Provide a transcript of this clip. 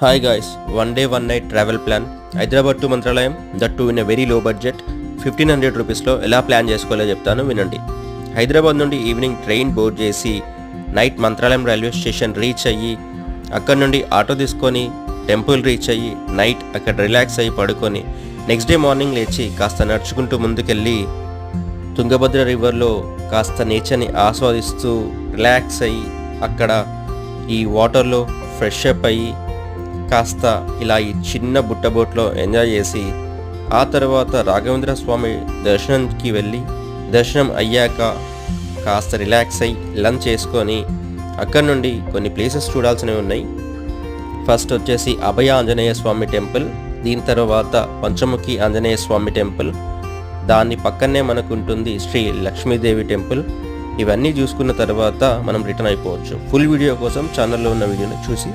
Hi guys, one day one night travel plan. Hyderabad to Mantralayam, that to in a very low budget 1500 రూపీస్లో ఎలా plan చేసుకోవాలో చెప్తాను వినండి. హైదరాబాద్ నుండి ఈవినింగ్ ట్రైన్ బోర్డ్ చేసి night Mantralayam railway station reach అయ్యి అక్కడ నుండి ఆటో తీసుకొని టెంపుల్ రీచ్ అయ్యి నైట్ అక్కడ రిలాక్స్ అయ్యి పడుకొని నెక్స్ట్ డే మార్నింగ్ లేచి కాస్త నడుచుకుంటూ ముందుకెళ్ళి తుంగభద్ర రివర్లో కాస్త నేచర్ని ఆస్వాదిస్తూ రిలాక్స్ అయ్యి అక్కడ ఈ వాటర్లో ఫ్రెష్ అప్ అయ్యి కాస్త ఇలా ఈ చిన్న బుట్ట బోట్లో ఎంజాయ్ చేసి ఆ తర్వాత రాఘవేంద్ర స్వామి దర్శనంకి వెళ్ళి దర్శనం అయ్యాక కాస్త రిలాక్స్ అయ్యి లంచ్ చేసుకొని అక్కడ నుండి కొన్ని ప్లేసెస్ చూడాల్సినవి ఉన్నాయి. ఫస్ట్ వచ్చేసి అభయ ఆంజనేయ స్వామి టెంపుల్, దీని తర్వాత పంచముఖి ఆంజనేయ స్వామి టెంపుల్, దాని పక్కనే మనకు ఉంటుంది శ్రీ లక్ష్మీదేవి టెంపుల్. ఇవన్నీ చూసుకున్న తర్వాత మనం రిటర్న్ అయిపోవచ్చు. ఫుల్ వీడియో కోసం ఛానల్లో ఉన్న వీడియోని చూసి